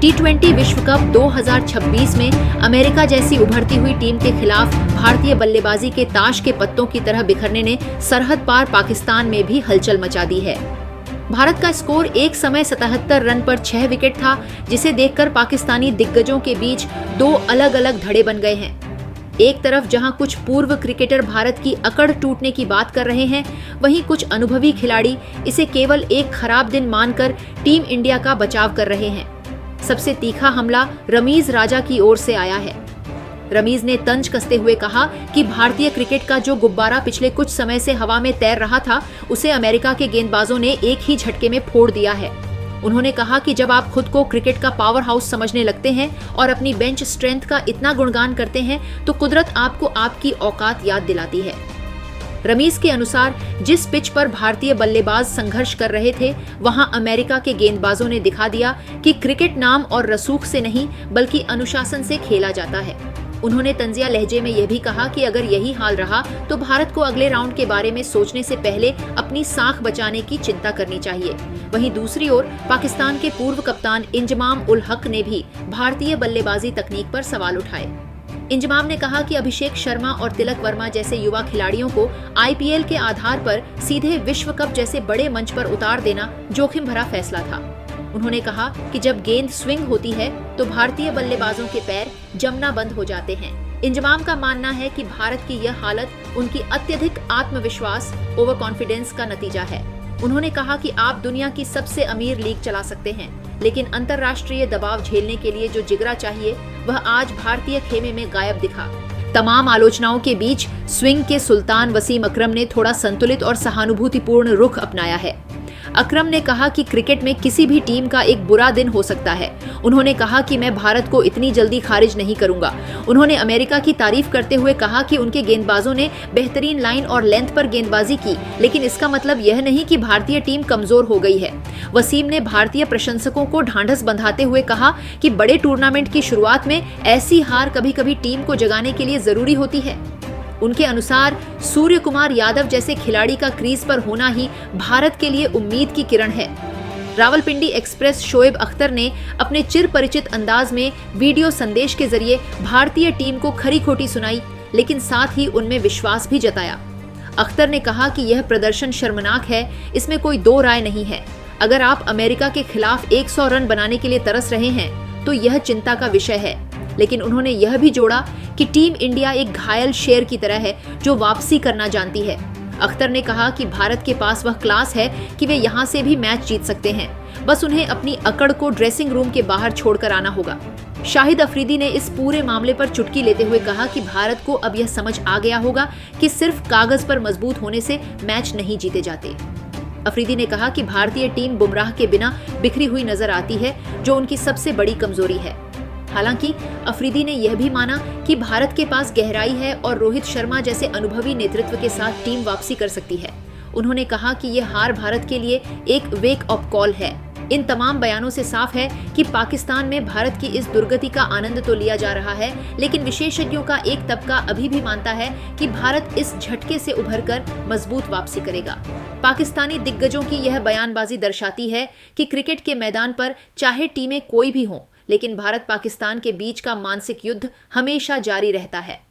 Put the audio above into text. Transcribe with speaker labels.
Speaker 1: T20 विश्व cup 2026 में America जैसी उभरती हुई टीम के खिलाफ भारतीय बल्लेबाजी के ताश के पत्तों की तरह बिखरने ने सरहद पार पाकिस्तान में भी हलचल मचा दी है। भारत का स्कोर एक समय 77 रन पर 6 विकेट था, जिसे देखकर पाकिस्तानी दिग्गजों के बीच दो अलग अलग धड़े बन गए हैं। एक तरफ जहां कुछ पूर्व क्रिकेटर भारत की अकड़ टूटने की बात कर रहे हैं, वहीं कुछ अनुभवी खिलाड़ी इसे केवल एक खराब दिन मानकर टीम इंडिया का बचाव कर रहे हैं। सबसे तीखा हमला रमीज राजा की ओर से आया है। रमीज ने तंज कसते हुए कहा कि भारतीय क्रिकेट का जो गुब्बारा पिछले कुछ समय से हवा में तैर रहा था, उसे अमेरिका के गेंदबाजों ने एक ही झटके में फोड़ दिया है। उन्होंने कहा कि जब आप खुद को क्रिकेट का पावर हाउस समझने लगते हैं और अपनी बेंच स्ट्रेंथ का इतना गुणगान करते हैं, तो कुदरत आपको आपकी औकात याद दिलाती है। रमीज के अनुसार जिस पिच पर भारतीय बल्लेबाज संघर्ष कर रहे थे, वहां अमेरिका के गेंदबाजों ने दिखा दिया कि क्रिकेट नाम और रसूख से नहीं बल्कि अनुशासन से खेला जाता है। उन्होंने तंजिया लहजे में यह भी कहा कि अगर यही हाल रहा तो भारत को अगले राउंड के बारे में सोचने से पहले अपनी साख बचाने की चिंता करनी चाहिए। वहीं दूसरी ओर पाकिस्तान के पूर्व कप्तान इंजमाम उल हक ने भी भारतीय बल्लेबाजी तकनीक पर सवाल उठाए। इंजमाम ने कहा कि अभिषेक शर्मा और तिलक वर्मा जैसे युवा खिलाड़ियों को आईपीएल के आधार पर सीधे विश्व कप जैसे बड़े मंच पर उतार देना जोखिम भरा फैसला था। उन्होंने कहा कि जब गेंद स्विंग होती है तो भारतीय बल्लेबाजों के पैर जमना बंद हो जाते हैं। इंजमाम का मानना है कि भारत की यह हालत उनकी अत्यधिक आत्मविश्वास, ओवर कॉन्फिडेंस का नतीजा है। उन्होंने कहा कि आप दुनिया की सबसे अमीर लीग चला सकते हैं, लेकिन अंतर्राष्ट्रीय दबाव झेलने के लिए जो जिगरा चाहिए वह आज भारतीय खेमे में गायब दिखा। तमाम आलोचनाओं के बीच स्विंग के सुल्तान वसीम अकरम ने थोड़ा संतुलित और सहानुभूतिपूर्ण रुख अपनाया है। अकरम ने कहा कि क्रिकेट में किसी भी टीम का एक बुरा दिन हो सकता है। उन्होंने कहा कि मैं भारत को इतनी जल्दी खारिज नहीं करूंगा। उन्होंने अमेरिका की तारीफ करते हुए कहा कि उनके गेंदबाजों ने बेहतरीन लाइन और लेंथ पर गेंदबाजी की, लेकिन इसका मतलब यह नहीं कि भारतीय टीम कमजोर हो गई है। वसीम ने भारतीय प्रशंसकों को ढांढस बंधाते हुए कहा कि बड़े टूर्नामेंट की शुरुआत में ऐसी हार कभी-कभी टीम को जगाने के लिए जरूरी होती है। उनके अनुसार सूर्य कुमार यादव जैसे खिलाड़ी का क्रीज पर होना ही भारत के लिए उम्मीद की किरण है। रावलपिंडी एक्सप्रेस शोएब अख्तर ने अपने चिर परिचित अंदाज में वीडियो संदेश के जरिए भारतीय टीम को खरी खोटी सुनाई, लेकिन साथ ही उनमें विश्वास भी जताया। अख्तर ने कहा कि यह प्रदर्शन शर्मनाक है, इसमें कोई दो राय नहीं है। अगर आप अमेरिका के खिलाफ 100 रन बनाने के लिए तरस रहे हैं तो यह चिंता का विषय है। लेकिन उन्होंने यह भी जोड़ा कि टीम इंडिया एक घायल शेर की तरह है जो वापसी करना जानती है। अख्तर ने कहा कि भारत के पास वह क्लास है कि वे यहां से भी मैच जीत सकते हैं, बस उन्हें अपनी अकड़ को ड्रेसिंग रूम के बाहर छोड़कर आना होगा। शाहिद अफरीदी ने इस पूरे मामले पर चुटकी लेते हुए कहा कि भारत को अब यह समझ आ गया होगा कि सिर्फ कागज पर मजबूत होने से मैच नहीं जीते जाते। अफरीदी ने कहा कि भारतीय टीम बुमराह के बिना बिखरी हुई नजर आती है, जो उनकी सबसे बड़ी कमजोरी है। हालांकि अफरीदी ने यह भी माना कि भारत के पास गहराई है और रोहित शर्मा जैसे अनुभवी नेतृत्व के साथ टीम वापसी कर सकती है। उन्होंने कहा कि यह हार भारत के लिए एक वेक अप कॉल है। इन तमाम बयानों से साफ है कि पाकिस्तान में भारत की इस दुर्गति का आनंद तो लिया जा रहा है, लेकिन विशेषज्ञों का एक तबका अभी भी मानता है कि भारत इस झटके से उभरकर मजबूत वापसी करेगा। पाकिस्तानी दिग्गजों की यह बयानबाजी दर्शाती है कि क्रिकेट के मैदान पर चाहे टीमें कोई भी हों, लेकिन भारत पाकिस्तान के बीच का मानसिक युद्ध हमेशा जारी रहता है।